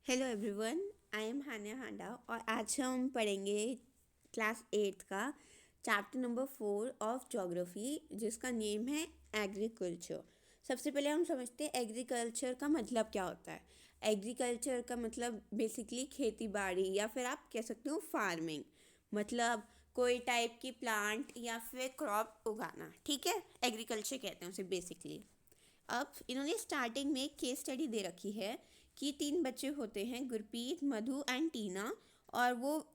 Hello everyone, I am हान्या हांडा और आज हम पढ़ेंगे क्लास 8 का चैप्टर नंबर 4 ऑफ ज्योग्राफी जिसका नेम है एग्रीकल्चर। सबसे पहले हम समझते हैं एग्रीकल्चर का मतलब क्या होता है। एग्रीकल्चर का मतलब बेसिकली खेती बाड़ी या फिर आप कह सकते हो फार्मिंग, मतलब कोई टाइप की प्लांट या फिर क्रॉप उगाना। ठीक है, एग्रीकल्चर कहते हैं उसे बेसिकली। अब इन्होंने स्टार्टिंग में केस स्टडी दे रखी है कि 3 बच्चे होते हैं, गुरप्रीत, मधु एंड टीना, और वो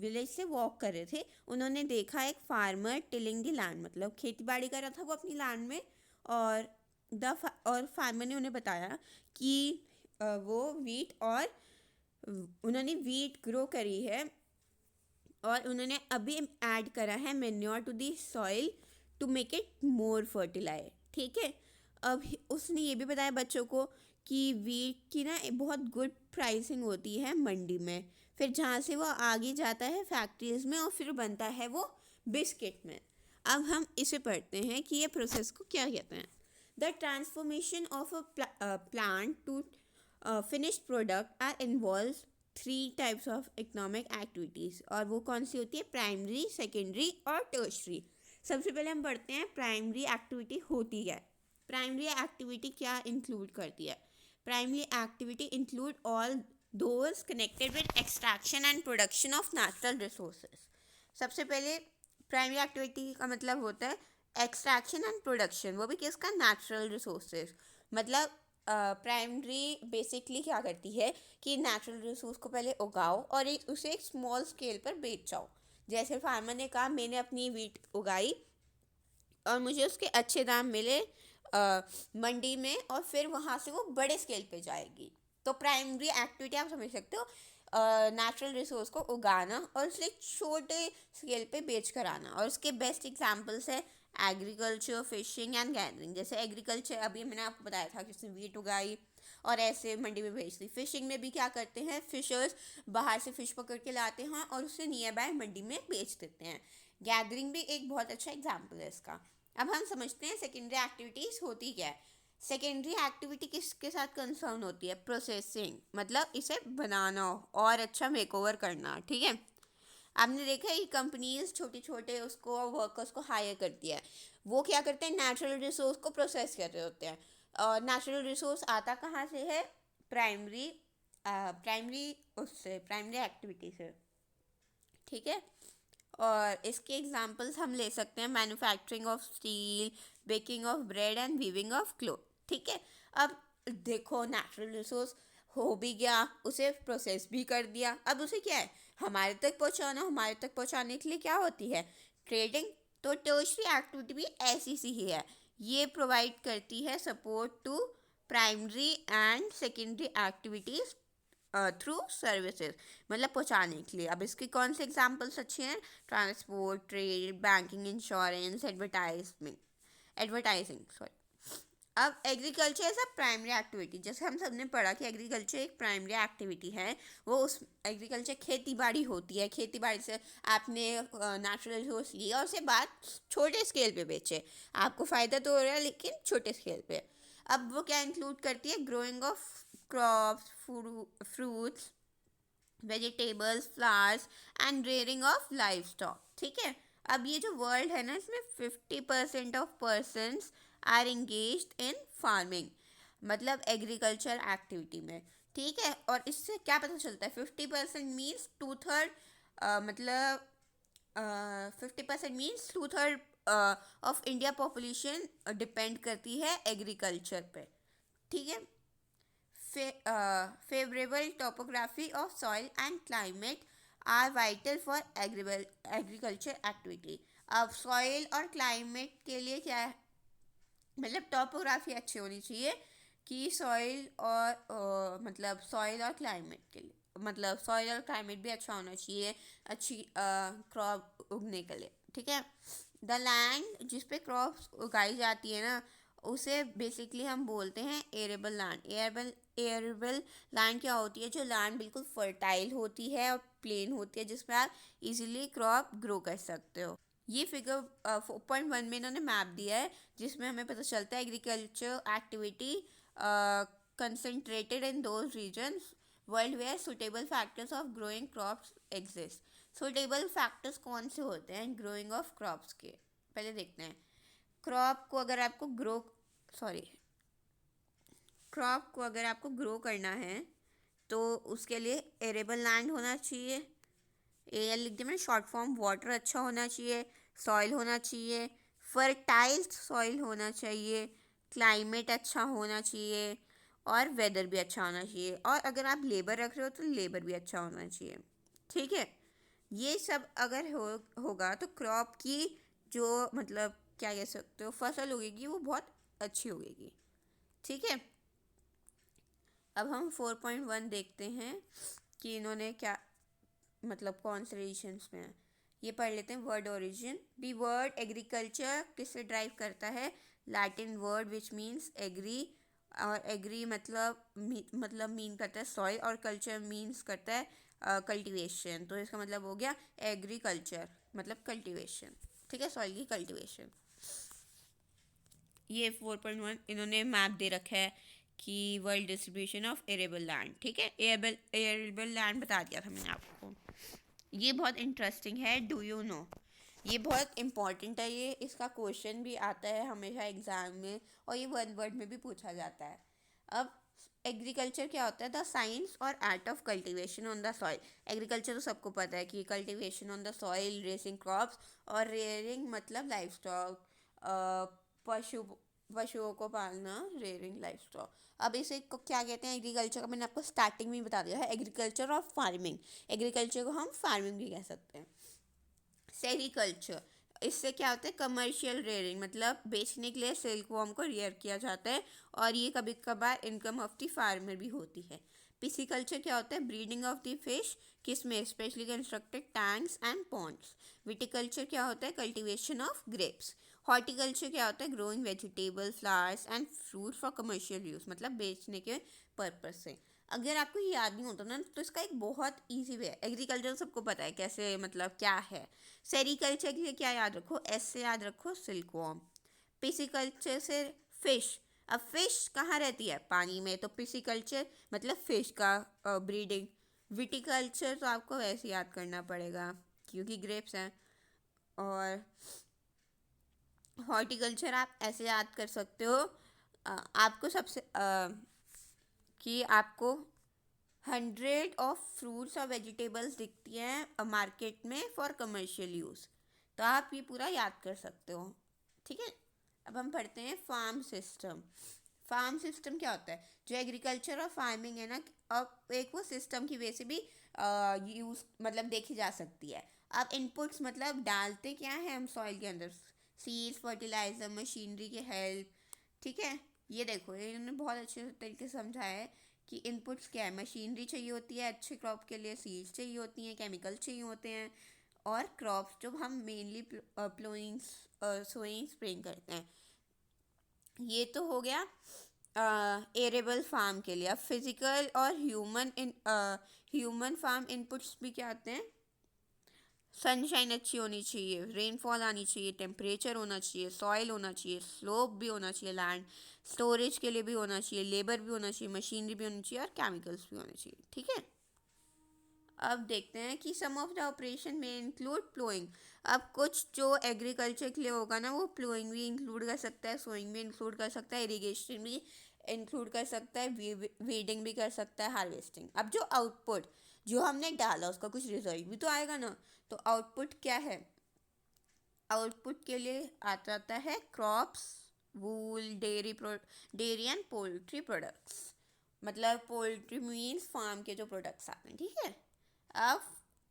विलेज से वॉक कर रहे थे। उन्होंने देखा एक फार्मर टिलिंग द लैंड, मतलब खेती बाड़ी कर रहा था वो अपनी लैंड में। और और फार्मर ने उन्हें बताया कि वो वीट और उन्होंने वीट ग्रो करी है और उन्होंने अभी ऐड करा है manure to the soil to make it more fertilise. ठीक है, अब उसने ये भी बताया बच्चों को कि वीट की ना बहुत गुड प्राइसिंग होती है मंडी में, फिर जहाँ से वो आगे जाता है फैक्ट्रीज में और फिर बनता है वो बिस्किट में। अब हम इसे पढ़ते हैं कि ये प्रोसेस को क्या कहते हैं। The transformation of a plant to finished product are involve 3 types of economic activities, और वो कौन सी होती है, प्राइमरी, सेकेंडरी और टर्शरी। सबसे पहले हम पढ़ते हैं प्राइमरी एक्टिविटी होती है। प्राइमरी एक्टिविटी क्या इंक्लूड करती है? Primary activity include all those connected with extraction and production of natural resources. सबसे पहले प्राइमरी एक्टिविटी का मतलब होता है एक्सट्रैक्शन एंड प्रोडक्शन, वो भी किसका, नेचुरल रिसोर्सेज। मतलब प्राइमरी बेसिकली क्या करती है कि नेचुरल रिसोर्स को पहले उगाओ और उसे एक स्मॉल स्केल पर बेच जाओ। जैसे फार्मर ने कहा मैंने अपनी वीट उगाई और मुझे उसके अच्छे दाम मिले मंडी में, और फिर वहाँ से वो बड़े स्केल पे जाएगी। तो प्राइमरी एक्टिविटी आप समझ सकते हो, नेचुरल रिसोर्स को उगाना और उसे छोटे स्केल पे बेच कर आना। और उसके बेस्ट एग्जांपल्स है एग्रीकल्चर, फिशिंग एंड गैदरिंग। जैसे एग्रीकल्चर अभी मैंने आपको बताया था कि उसने वीट उगाई और ऐसे मंडी में बेच दी। फिशिंग में भी क्या करते हैं, फिशर्स बाहर से फिश पकड़ के लाते हैं और उसे नियर बाय मंडी में बेच देते हैं। गैदरिंग भी एक बहुत अच्छा एग्जाम्पल है इसका। अब हम समझते हैं सेकेंडरी एक्टिविटीज़ होती क्या है। सेकेंडरी एक्टिविटी किसके साथ कंसर्न होती है, प्रोसेसिंग, मतलब इसे बनाना और अच्छा मेकओवर करना। ठीक है, आपने देखा है कि कंपनीज छोटे छोटे उसको वर्कर्स को हायर करती है। वो क्या करते हैं, नेचुरल रिसोर्स को प्रोसेस कर रहे होते हैं। और नेचुरल रिसोर्स आता कहाँ से है, प्राइमरी प्राइमरी उससे, प्राइमरी एक्टिविटी से। ठीक है, और इसके एग्जांपल्स हम ले सकते हैं manufacturing of steel, baking of bread and weaving of cloth. ठीक है, अब देखो नेचुरल रिसोर्स हो भी गया, उसे प्रोसेस भी कर दिया, अब उसे क्या है हमारे तक पहुंचाना। हमारे तक पहुंचाने के लिए क्या होती है, ट्रेडिंग। तो टर्शरी एक्टिविटी भी ऐसी सी ही है, ये प्रोवाइड करती है support to primary and secondary activities through services, मतलब पहुंचाने के लिए। अब इसके कौन से एग्जांपल्स अच्छे हैं, transport, trade, banking, insurance, advertising sorry. अब agriculture as a primary activity, जैसे हम सब ने पढ़ा कि एग्रीकल्चर एक प्राइमरी एक्टिविटी है। वो उस एग्रीकल्चर खेती बाड़ी होती है, खेती बाड़ी से आपने नेचुरल रिसोर्स लिया और उसे बात छोटे स्केल पे बेचे, आपको फ़ायदा तो हो रहा है लेकिन छोटे स्केल पे। अब वो क्या इंक्लूड करती है, growing of crops, fruits, vegetables, flowers and rearing of live stock. ठीक है, अब ये जो वर्ल्ड है ना, इसमें 50% of persons are engaged in farming, मतलब एग्रीकल्चर एक्टिविटी में। ठीक है, और इससे क्या पता चलता है, 50% मीन्स 2/3, मतलब 50% means 2/3 of India population depend करती है एग्रीकल्चर पे। ठीक है, favorable topography of soil and climate are vital for agriculture activity। अब सॉइल और क्लाइमेट के लिए क्या है, मतलब टोपोग्राफी अच्छी होनी चाहिए कि सॉइल और मतलब सॉइल और क्लाइमेट के लिए, मतलब सॉइल और क्लाइमेट भी अच्छा होना चाहिए अच्छी क्रॉप उगने के लिए। ठीक है, द लैंड जिस पे क्रॉप्स उगाई जाती है ना, उसे बेसिकली हम बोलते हैं एरेबल लैंड। एरेबल लैंड क्या होती है, जो लैंड बिल्कुल फर्टाइल होती है और प्लेन होती है, जिसमें आप इजीली क्रॉप ग्रो कर सकते हो। ये फिगर 4.1 में इन्होंने मैप दिया है, जिसमें हमें पता चलता है agriculture activity concentrated in those regions world where suitable factors of growing crops exist. Suitable factors कौन से होते हैं ग्रोइंग ऑफ क्रॉप्स के, पहले देखते हैं। क्रॉप को अगर आपको ग्रो सॉरी क्रॉप को अगर आपको ग्रो करना है तो उसके लिए एरेबल लैंड होना चाहिए, एल लिख दिया मैंने शॉर्ट फॉर्म, वाटर अच्छा होना चाहिए, सॉइल होना चाहिए, फर्टाइल सॉइल होना चाहिए, क्लाइमेट अच्छा होना चाहिए, और वेदर भी अच्छा होना चाहिए, और अगर आप लेबर रख रहे हो तो लेबर भी अच्छा होना चाहिए। ठीक है, ये सब अगर होगा तो क्रॉप की जो मतलब क्या कह सकते हो फसल उगेगी वो बहुत अच्छी उगेगी। ठीक है, अब हम 4.1 देखते हैं कि इन्होंने क्या मतलब कौन से रीजन्स में है, ये पढ़ लेते हैं। Word origin, the word agriculture किससे ड्राइव करता है, लैटिन वर्ड विच मीन्स एग्री, और एग्री मतलब मीन करता है सॉइल, और कल्चर मीन्स करता है कल्टीवेशन, तो इसका मतलब हो गया एग्रीकल्चर मतलब कल्टीवेशन। ठीक है, सॉइल की कल्टीवेशन। ये 4.1 इन्होंने मैप दे रखा है कि world distribution of arable land. ठीक है, एरेबल लैंड बता दिया था मैंने आपको। ये बहुत इंटरेस्टिंग है, डू यू नो, ये बहुत इंपॉर्टेंट है, ये इसका क्वेश्चन भी आता है हमेशा एग्जाम में, और ये वन वर्ड में भी पूछा जाता है। अब एग्रीकल्चर क्या होता है, द साइंस और art of cultivation on the soil. Agriculture तो सबको पता है कि cultivation on the soil, racing crops, और रेयरिंग मतलब लाइफ स्टॉक, पशु पशुओं को पालना, रेयरिंग लाइफ स्टॉक। अब इसे को क्या कहते हैं एग्रीकल्चर का, मैंने आपको स्टार्टिंग में ही बता दिया है, एग्रीकल्चर और फार्मिंग। एग्रीकल्चर को हम फार्मिंग भी कह सकते हैं। सेरीकल्चर, इससे क्या होता है कमर्शियल रेयरिंग, मतलब बेचने के लिए सिल्क वॉर्म को रेयर किया जाता है, और ये कभी कभार इनकम ऑफ द फार्मर भी होती है। पिसिकल्चर क्या होता है, ब्रीडिंग ऑफ द फिश, किसमें, specially constructed tanks and ponds. Viticulture क्या होता है, कल्टीवेशन ऑफ ग्रेप्स। हॉर्टिकल्चर क्या होता है, growing vegetable, flowers and fruit for commercial use, मतलब बेचने के पर्पज से। अगर आपको ये याद नहीं होता ना तो इसका एक बहुत इजी वे है, एग्रीकल्चर सबको पता है कैसे मतलब क्या है। सेरीकल्चर के लिए क्या याद रखो, एस से याद रखो सिल्कवॉर्म। पिसिकल्चर से फिश, अब फिश कहाँ रहती है, पानी में, तो पिसिकल्चर मतलब फिश का ब्रीडिंग। विटिकल्चर तो आपको वैसे याद करना पड़ेगा क्योंकि ग्रेप्स हैं, और हॉर्टिकल्चर आप ऐसे याद कर सकते हो, आपको सबसे कि आपको 100 फ्रूट्स और वेजिटेबल्स दिखती हैं मार्केट में फॉर कमर्शियल यूज़, तो आप ये पूरा याद कर सकते हो। ठीक है, अब हम पढ़ते हैं फार्म सिस्टम। फार्म सिस्टम क्या होता है, जो एग्रीकल्चर और फार्मिंग है ना, अब एक वो सिस्टम की वजह से भी यूज़ मतलब देखी जा सकती है। अब इनपुट्स मतलब डालते क्या है हम सॉइल के अंदर, सीड्स, फर्टिलाइजर, मशीनरी की हेल्प। ठीक है, ये देखो इन्होंने बहुत अच्छे तरीके से समझाया है कि इनपुट्स क्या है, मशीनरी चाहिए होती है अच्छे क्रॉप के लिए, सीड्स चाहिए होती हैं, केमिकल चाहिए होते हैं, और क्रॉप्स जो हम मेनली प्लोइंग, सोइंग, स्प्रेइंग करते हैं। ये तो हो गया एरेबल फार्म के लिए। अब फिजिकल और ह्यूमन फार्म इनपुट्स भी क्या आते हैं, सनशाइन अच्छी होनी चाहिए, रेनफॉल आनी चाहिए, टेम्परेचर होना चाहिए, सॉइल होना चाहिए, स्लोप भी होना चाहिए, लैंड स्टोरेज के लिए भी होना चाहिए, लेबर भी होना चाहिए, मशीनरी भी होनी चाहिए, और केमिकल्स भी होने चाहिए। ठीक है, अब देखते हैं कि सम ऑफ द ऑपरेशन में इंक्लूड प्लोइंग। अब कुछ जो एग्रीकल्चर के लिए होगा ना वो प्लोइंग भी इंक्लूड कर सकता है, सोइंग भी इंक्लूड कर सकता है, इरिगेशन भी इंक्लूड कर सकता है, वीडिंग भी कर सकता है, हार्वेस्टिंग। अब जो आउटपुट जो हमने डाला उसका कुछ रिजल्ट भी तो आएगा ना, तो आउटपुट क्या है, आउटपुट के लिए आता है crops, wool, dairy and poultry products, मतलब पोल्ट्री मीन्स फार्म के जो प्रोडक्ट्स आते हैं। ठीक है, अब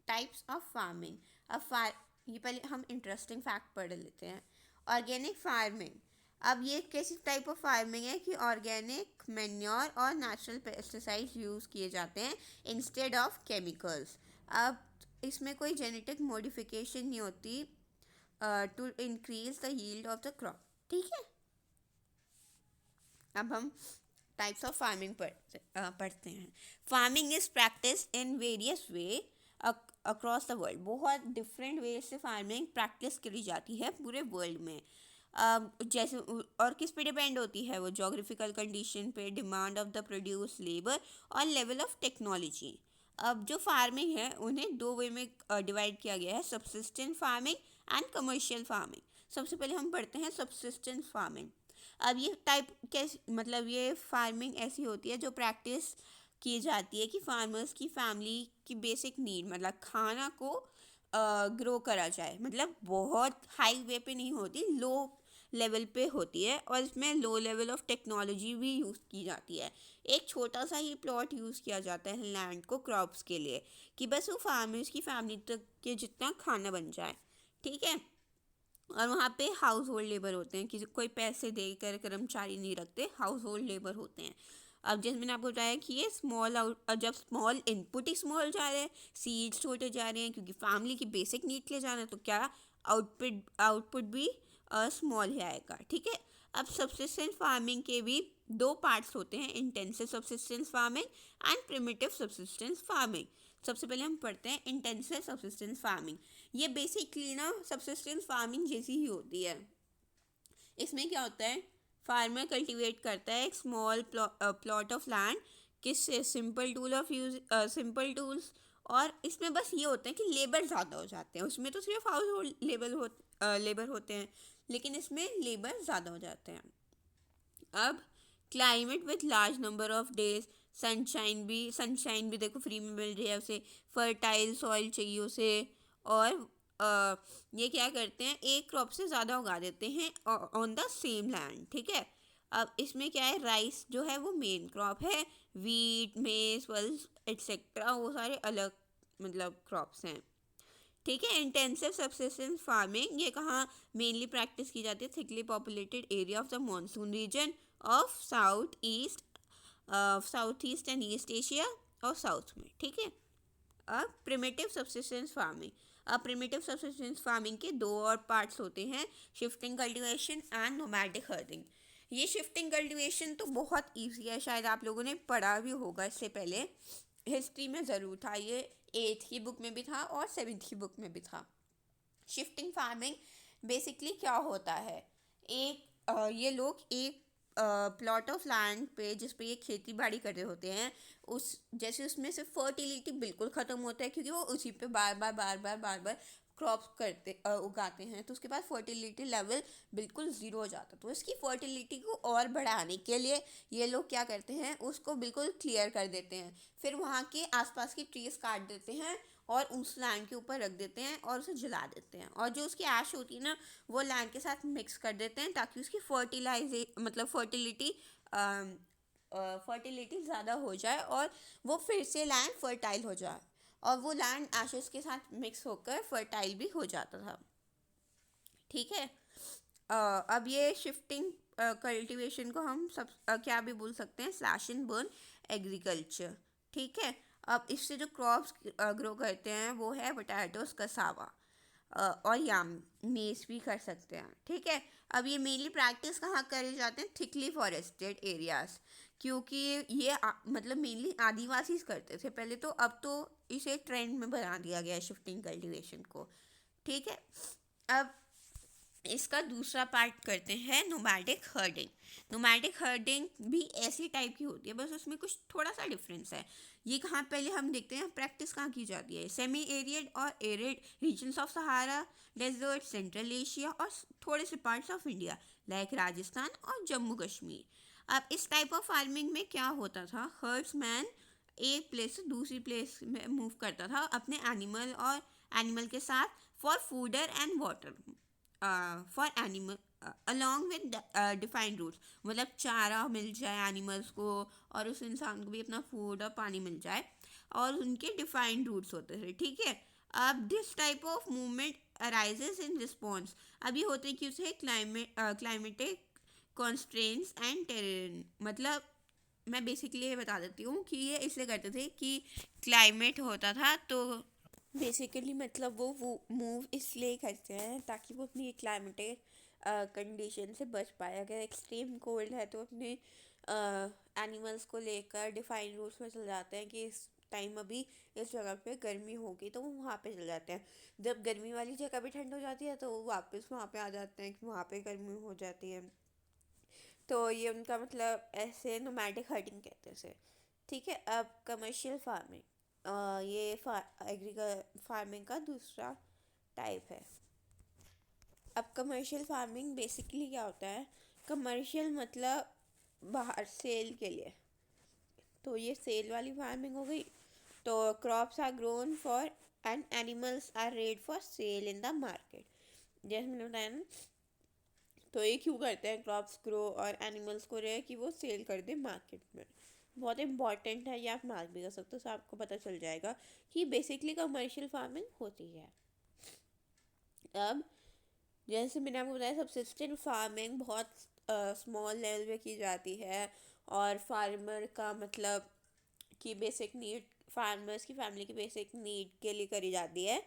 टाइप्स ऑफ फार्मिंग। अब ये पहले हम इंटरेस्टिंग फैक्ट पढ़ लेते हैं। ऑर्गेनिक फार्मिंग, अब ये कैसी टाइप ऑफ फार्मिंग है कि ऑर्गेनिक मैन्योर और नेचुरल पेस्टिसाइड्स यूज़ किए जाते हैं इंस्टेड ऑफ केमिकल्स। अब इसमें कोई जेनेटिक मॉडिफिकेशन नहीं होती to increase the yield of the crop. ठीक है, अब हम टाइप्स ऑफ फार्मिंग पढ़ते हैं। Farming is practice in various way across the world, बहुत डिफरेंट वे से फार्मिंग प्रैक्टिस करी जाती है पूरे वर्ल्ड में। जैसे और किस पे डिपेंड होती है वो, जोग्राफिकल कंडीशन पे, demand of the produce labour और लेवल ऑफ टेक्नोलॉजी। अब जो फार्मिंग है उन्हें दो वे में डिवाइड किया गया है, सबसिस्टेंट फार्मिंग एंड कमर्शियल फार्मिंग। सबसे पहले हम पढ़ते हैं सबसिस्टेंट फार्मिंग। अब ये टाइप कैसे, मतलब ये फार्मिंग ऐसी होती है जो प्रैक्टिस की जाती है कि फार्मर्स की फैमिली की बेसिक नीड, मतलब खाना को ग्रो करा जाए। मतलब बहुत हाई वे पे नहीं होती, लो लेवल पे होती है, और इसमें लो लेवल ऑफ टेक्नोलॉजी भी यूज़ की जाती है। एक छोटा सा ही प्लॉट यूज़ किया जाता है लैंड को क्रॉप्स के लिए, कि बस वो फार्मर्स की फैमिली तक के जितना खाना बन जाए, ठीक है। और वहाँ पे हाउस होल्ड लेबर होते हैं, कि कोई पैसे देकर कर्मचारी नहीं रखते, हाउस होल्ड लेबर होते हैं। अब जैसे मैंने आपको बताया कि ये स्मॉल आउट, जब स्मॉल इनपुट ही स्मॉल जा रहे हैं, सीड्स छोटे जा रहे हैं, क्योंकि फैमिली की बेसिक नीड के लिए जाना है, तो क्या आउटपुट भी स्मॉल ही आएगा, ठीक है। अब सब्सिस्टेंस फार्मिंग के भी दो पार्ट्स होते हैं, intensive subsistence farming and primitive subsistence farming. सबसे पहले हम पढ़ते हैं इंटेंसिव सब्सिस्टेंस फार्मिंग। ये बेसिकली ना सब्सिस्टेंस फार्मिंग जैसी ही होती है। इसमें क्या होता है, फार्मर कल्टीवेट करता है एक स्मॉल प्लॉट ऑफ लैंड, किससे, सिंपल टूल्स। और इसमें बस ये होता है कि लेबर ज़्यादा हो जाते हैं, उसमें तो सिर्फ हाउस होल्ड लेबर होते हैं, लेकिन इसमें लेबर ज़्यादा हो जाते हैं। अब climate with large number of days, sunshine भी देखो फ्री में मिल रही है उसे, फर्टाइल सॉइल चाहिए उसे। और ये क्या करते हैं, एक क्रॉप से ज़्यादा उगा देते हैं ऑन द सेम लैंड, ठीक है। अब इसमें क्या है, राइस जो है वो मेन क्रॉप है, वीट, मेज, पल्स एट्सेट्रा वो सारे अलग मतलब क्रॉप्स हैं, ठीक है। इंटेंसिव सब्सिस्टेंस फार्मिंग ये कहाँ मेनली प्रैक्टिस की जाती है, thickly populated area of the monsoon region of south east and east Asia और साउथ में, ठीक है। अब प्रिमिटिव सब्सिस्टेंस फार्मिंग, अब प्रिमिटिव सब्सिस्टेंस फार्मिंग के दो और पार्ट्स होते हैं, shifting cultivation and nomadic herding. ये शिफ्टिंग कल्टीवेशन तो बहुत ईजी है, शायद आप लोगों ने पढ़ा भी होगा इससे पहले, हिस्ट्री में ज़रूर था ये, 8th की बुक में भी था और 7th की बुक में भी था। शिफ्टिंग फार्मिंग बेसिकली क्या होता है, ये लोग एक प्लॉट ऑफ लैंड पे जिस पे ये खेती बाड़ी कर रहे होते हैं, उस जैसे उसमें से फर्टिलिटी बिल्कुल ख़त्म होता है, क्योंकि वो उसी पे बार बार क्रॉप्स उगाते हैं, तो उसके बाद फर्टिलिटी लेवल बिल्कुल ज़ीरो हो जाता है। तो इसकी फर्टिलिटी को और बढ़ाने के लिए ये लोग क्या करते हैं, उसको बिल्कुल क्लियर कर देते हैं, फिर वहाँ के आसपास की ट्रीज काट देते हैं और उस लैंड के ऊपर रख देते हैं और उसे जला देते हैं, और जो उसकी ऐश होती है ना वो लैंड के साथ मिक्स कर देते हैं, ताकि उसकी फर्टिलिटी ज़्यादा हो जाए और वो फिर से लैंड फर्टाइल हो जाए, और वो लैंड एशेस के साथ मिक्स होकर फर्टाइल भी हो जाता था, ठीक है। अब ये शिफ्टिंग कल्टीवेशन को हम सब क्या भी बोल सकते हैं, स्लैश एंड बर्न एग्रीकल्चर, ठीक है। अब इससे जो क्रॉप्स ग्रो करते हैं वो है पोटैटोस, कसावा और याम, मेज भी कर सकते हैं, ठीक है। अब ये मेनली प्रैक्टिस कहाँ करे जाते हैं, थिकली फॉरेस्टेड एरियाज, क्योंकि ये मतलब मेनली आदिवासी करते थे पहले, तो अब तो इसे ट्रेंड में बना दिया गया है शिफ्टिंग कल्टीवेशन को, ठीक है। अब इसका दूसरा पार्ट करते हैं नोमैडिक हर्डिंग। नोमैडिक हर्डिंग भी ऐसी टाइप की होती है, बस उसमें कुछ थोड़ा सा डिफरेंस है। ये कहाँ पहले हम देखते हैं प्रैक्टिस कहाँ की जाती है, सेमी एरिड और arid regions of Sahara desert, Central Asia और थोड़े से parts of India like Rajasthan और जम्मू कश्मीर। अब इस टाइप ऑफ फार्मिंग में क्या होता था, हर्ड्समैन एक प्लेस से दूसरी प्लेस में मूव करता था अपने एनिमल के साथ for fodder and water, for animal along with defined routes, मतलब चारा मिल जाए एनिमल्स को और उस इंसान को भी अपना फूड और पानी मिल जाए, और उनके डिफाइंड रूट्स होते थे, ठीक है। अब this type of movement arises in response, अब ये होते हैं कि उसे क्लाइमेटिक कॉन्स्ट्रेंट्स एंड टेरेन, मतलब मैं बेसिकली ये बता देती हूँ कि ये इसलिए करते थे कि क्लाइमेट होता था, तो बेसिकली मतलब वो मूव इसलिए करते हैं ताकि वो अपनी क्लाइमेटिक कंडीशन से बच पाए, अगर एक्सट्रीम कोल्ड है तो अपने एनिमल्स को लेकर डिफाइंड रूट्स में चल जाते हैं कि इस टाइम अभी इस जगह पे गर्मी होगी, तो वो वहाँ पे चल जाते हैं। जब गर्मी वाली जगह भी ठंड हो जाती है तो वो वापस वहाँ पे आ जाते हैं कि वहाँ पे गर्मी हो जाती है। तो ये उनका मतलब ऐसे नोमैडिक हर्टिंग कहते हैं इसे। ठीक है, अब कमर्शियल फार्मिंग, ये एग्रीकल फार्मिंग का दूसरा टाइप है। अब कमर्शियल फार्मिंग बेसिकली क्या होता है? कमर्शियल मतलब बाहर सेल के लिए, तो ये सेल वाली फार्मिंग हो गई। तो crops are grown for and animals are reared for sale in the market, जैसे मैंने बताया ना। तो ये क्यों करते हैं क्रॉप्स ग्रो और एनिमल्स को रेयर, कि वो सेल कर दे मार्केट में। बहुत इंपॉर्टेंट है, ये आप मार्क भी कर सकते हो, तो आपको पता चल जाएगा कि बेसिकली कमर्शियल फार्मिंग होती है। अब जैसे मैंने आपको बताया, सब्सिस्टेंट फार्मिंग बहुत स्मॉल लेवल पे की जाती है, और फार्मर का मतलब कि बेसिक नीड, फार्मर्स की फैमिली की बेसिक नीड के लिए करी जाती है।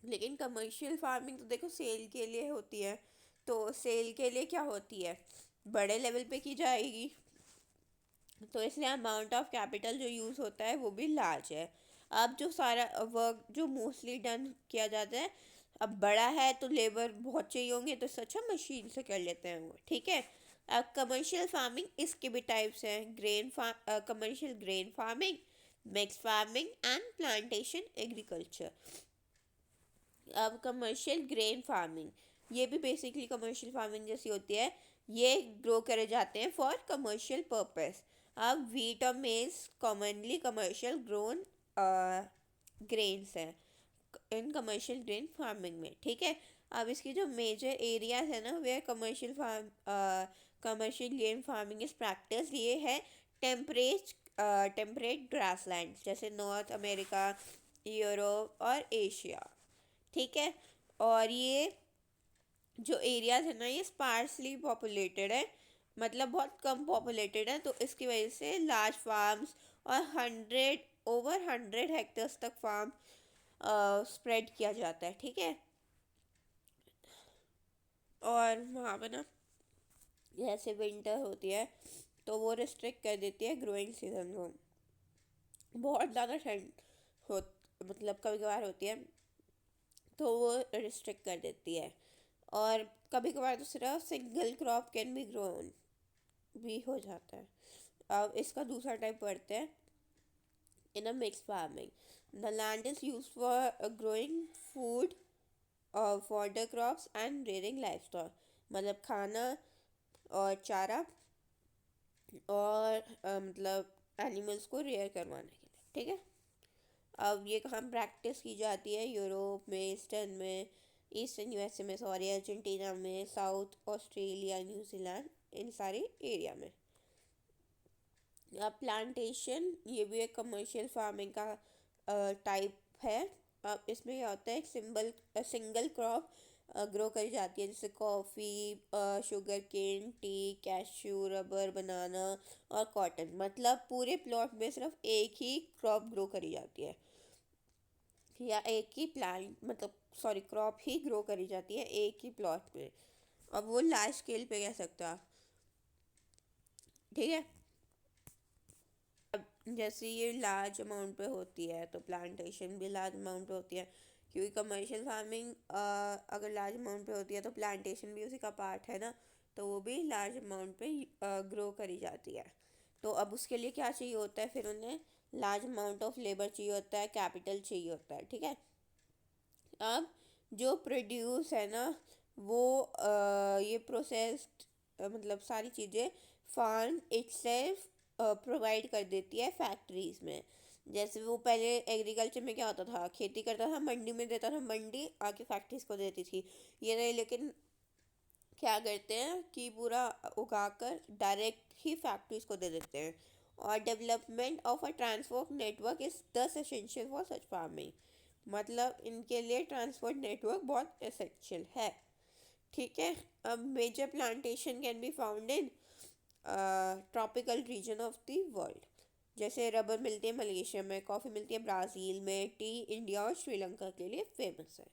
लेकिन कमर्शियल फार्मिंग तो देखो सेल के लिए होती है। तो सेल के लिए क्या होती है? बड़े लेवल पे की जाएगी, तो इसलिए अमाउंट ऑफ कैपिटल जो यूज़ होता है वो भी लार्ज है। अब जो सारा वर्क जो मोस्टली डन किया जाता है, अब बड़ा है तो लेबर बहुत चाहिए होंगे, तो अच्छा मशीन से कर लेते हैं वो। ठीक है। अब कमर्शियल फार्मिंग इसके भी टाइप्स हैं, commercial grain farming, mix farming and plantation agriculture. अब कमर्शियल ग्रेन फार्मिंग, ये भी बेसिकली कमर्शियल फार्मिंग जैसी होती है। ये ग्रो करे जाते हैं फॉर कमर्शियल पर्पस। अब वीट और मेज कॉमनली कमर्शियल ग्रोन ग्रेन्स हैं इन कमर्शियल ग्रेन फार्मिंग में। ठीक है। अब इसकी जो मेजर एरियाज है ना, where commercial grain farming is practice, ये है टेम्परेट टेम्परेट ग्रासलैंड, जैसे नॉर्थ अमेरिका, यूरोप और एशिया। ठीक है। और ये जो एरियाज है ना, ये स्पार्सली पॉपुलेटेड है, मतलब बहुत कम पॉपुलेटेड है, तो इसकी वजह से लार्ज फार्म्स और 100 हेक्टर्स तक फार्म स्प्रेड किया जाता है। ठीक है। और वहाँ पर ना जैसे विंटर होती है तो वो रिस्ट्रिक्ट कर देती है ग्रोइंग सीजन को। बहुत ज़्यादा ठंड हो मतलब कभी कभार होती है, तो वो रिस्ट्रिक्ट कर देती है। और कभी कभार तो सिर्फ single crop can be grown भी हो जाता है। अब इसका दूसरा टाइप पढ़ते हैं, in a mix farming the land is use for growing food fodder crops and rearing livestock, मतलब खाना और चारा और मतलब एनिमल्स को रेयर करवाने के लिए। ठीक है। अब ये कहाँ प्रैक्टिस की जाती है? यूरोप में, ईस्टर्न यूएसए में, सॉरी अर्जेंटीना में, साउथ ऑस्ट्रेलिया, न्यूजीलैंड, इन सारे एरिया में। अब प्लांटेशन, ये भी एक कमर्शियल फार्मिंग का टाइप है। अब इसमें क्या होता है, एक सिंगल क्रॉप ग्रो करी जाती है, जैसे coffee, sugar cane, tea, cashew, rubber, banana और कॉटन, मतलब पूरे प्लॉट में सिर्फ एक ही क्रॉप ग्रो करी जाती है, या एक ही प्लांट मतलब सॉरी क्रॉप ही ग्रो करी जाती है एक ही प्लॉट में। अब वो लार्ज स्केल पे कह सकते हो आप। ठीक है। अब जैसे ये लार्ज अमाउंट पे होती है तो प्लांटेशन भी लार्ज अमाउंट पे होती है, क्योंकि कमर्शियल फार्मिंग अगर लार्ज अमाउंट पे होती है तो प्लांटेशन भी उसी का पार्ट है ना, तो वो भी लार्ज अमाउंट पे ग्रो करी जाती है। तो अब उसके लिए क्या चाहिए होता है, फिर उन्हें लार्ज अमाउंट ऑफ लेबर चाहिए होता है, कैपिटल चाहिए होता है। ठीक है। अब जो प्रोड्यूस है ना, वो ये प्रोसेस्ड मतलब सारी चीज़ें फार्म इटसेल्फ प्रोवाइड कर देती है फैक्ट्रीज में। जैसे वो पहले एग्रीकल्चर में क्या होता था, खेती करता था, मंडी में देता था, मंडी आके फैक्ट्रीज को देती थी। ये नहीं, लेकिन क्या करते हैं कि पूरा उगाकर डायरेक्ट ही फैक्ट्रीज को दे देते हैं। और development of a transport network is दस एसेंशियल फॉर सच फार्मिंग, मतलब इनके लिए ट्रांसपोर्ट नेटवर्क बहुत एसेंशियल है। ठीक है। अब major plantation can be found in tropical region of the world, जैसे रबर मिलती है मलेशिया में, कॉफ़ी मिलती है ब्राज़ील में, टी इंडिया और श्रीलंका के लिए फेमस है।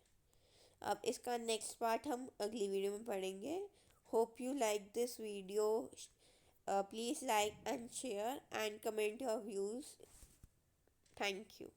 अब इसका नेक्स्ट पार्ट हम अगली वीडियो में पढ़ेंगे। Hope you like this video Please like and share and comment your views. Thank you.